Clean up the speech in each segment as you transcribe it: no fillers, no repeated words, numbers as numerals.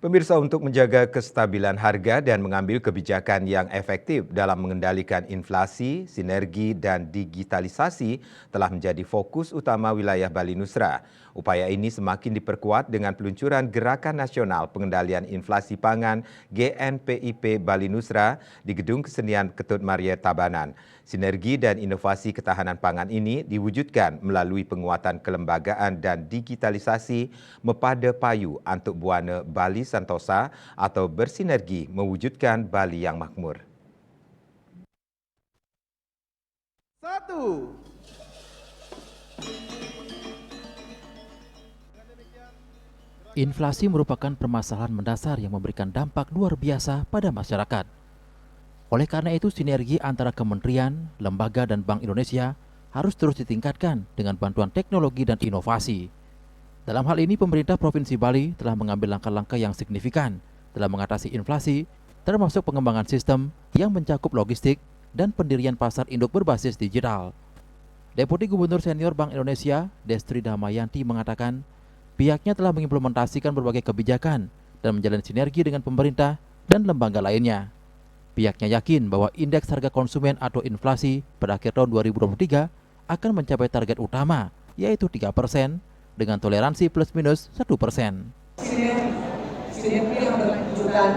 Pemirsa, untuk menjaga kestabilan harga dan mengambil kebijakan yang efektif dalam mengendalikan inflasi, sinergi, dan digitalisasi telah menjadi fokus utama wilayah Bali Nusra. Upaya ini semakin diperkuat dengan peluncuran Gerakan Nasional Pengendalian Inflasi Pangan GNPIP Bali Nusra di Gedung Kesenian Ketut Maria Tabanan. Sinergi dan inovasi ketahanan pangan ini diwujudkan melalui penguatan kelembagaan dan digitalisasi Mepada Payu Antuk Buana Bali Santosa atau bersinergi mewujudkan Bali yang makmur. Satu. Inflasi merupakan permasalahan mendasar yang memberikan dampak luar biasa pada masyarakat. Oleh karena itu, sinergi antara kementerian, lembaga, dan Bank Indonesia harus terus ditingkatkan dengan bantuan teknologi dan inovasi. Dalam hal ini, pemerintah Provinsi Bali telah mengambil langkah-langkah yang signifikan dalam mengatasi inflasi, termasuk pengembangan sistem yang mencakup logistik dan pendirian pasar induk berbasis digital. Deputi Gubernur Senior Bank Indonesia, Destri Damayanti, mengatakan pihaknya telah mengimplementasikan berbagai kebijakan dan menjalin sinergi dengan pemerintah dan lembaga lainnya. Pihaknya yakin bahwa indeks harga konsumen atau inflasi pada akhir tahun 2023 akan mencapai target utama, yaitu 3% dengan toleransi plus minus 1%. Sinergi yang berkelanjutan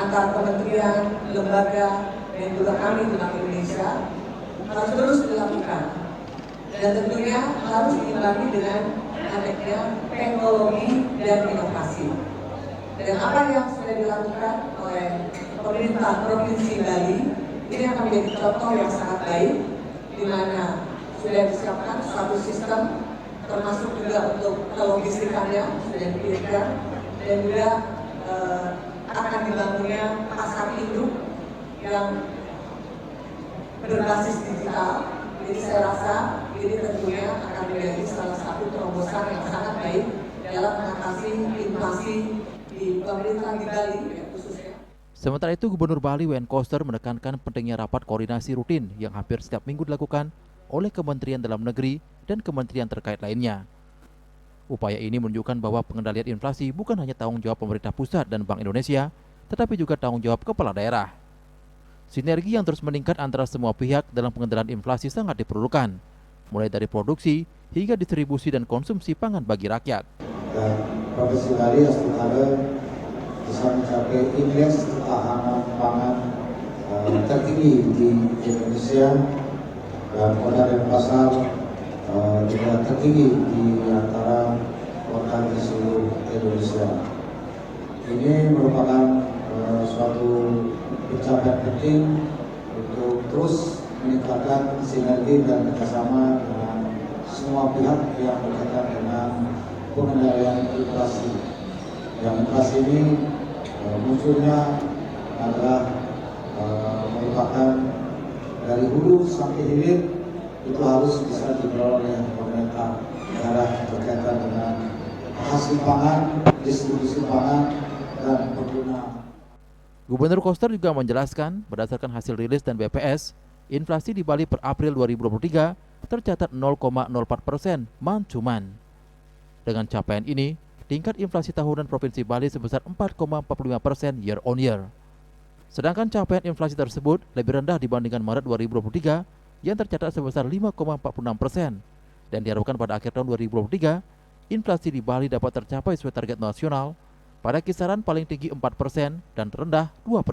antar kementerian, lembaga, dan juga kami di Bank Indonesia harus terus dilakukan. Dan tentunya harus diimbangi dengan adanya teknologi dan inovasi. Dan apa yang sudah dilakukan oleh pemerintah Provinsi Bali ini akan menjadi contoh yang sangat baik, di mana sudah disiapkan suatu sistem termasuk juga untuk logistikannya sudah dipikirkan dan juga akan dibangunnya pasar induk yang berbasis digital. Jadi saya rasa ini tentunya akan menjadi salah satu terobosan yang sangat baik dalam mengatasi inflasi di pemerintah di Bali khususnya. Sementara itu, Gubernur Bali W.N. Koster menekankan pentingnya rapat koordinasi rutin yang hampir setiap minggu dilakukan oleh Kementerian Dalam Negeri dan kementerian terkait lainnya. Upaya ini menunjukkan bahwa pengendalian inflasi bukan hanya tanggung jawab pemerintah pusat dan Bank Indonesia, tetapi juga tanggung jawab kepala daerah. Sinergi yang terus meningkat antara semua pihak dalam pengendalian inflasi sangat diperlukan, mulai dari produksi hingga distribusi dan konsumsi pangan bagi rakyat. Dan Provinsi Bali bisa mencapai indeks ketahanan pangan tertinggi di Indonesia, dan kota dan pasar juga tertinggi di antara kota di seluruh Indonesia. Ini merupakan suatu pencapaian penting untuk terus meningkatkan sinergi dan kerjasama dengan semua pihak yang berkaitan dengan pengendalian inflasi. Yang inflasi ini munculnya adalah merupakan dari hulu sampai hilir, itu harus bisa diperoleh oleh pemerintah daerah berkaitan dengan hasil pangan, distribusi pangan, dan pengguna. Gubernur Koster juga menjelaskan berdasarkan hasil rilis dan BPS, inflasi di Bali per April 2023 tercatat 0,04% month-to-month. Dengan capaian ini, tingkat inflasi tahunan Provinsi Bali sebesar 4,45% year on year. Sedangkan capaian inflasi tersebut lebih rendah dibandingkan Maret 2023 yang tercatat sebesar 5,46%. Dan diharapkan pada akhir tahun 2023, inflasi di Bali dapat tercapai sesuai target nasional pada kisaran paling tinggi 4% dan terendah 2%.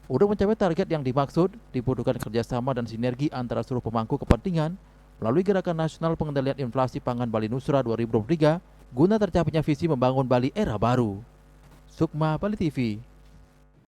Untuk mencapai target yang dimaksud, dibutuhkan kerjasama dan sinergi antara seluruh pemangku kepentingan melalui Gerakan Nasional Pengendalian Inflasi Pangan Bali Nusra 2023 guna tercapainya visi membangun Bali era baru. Sukma, Bali TV.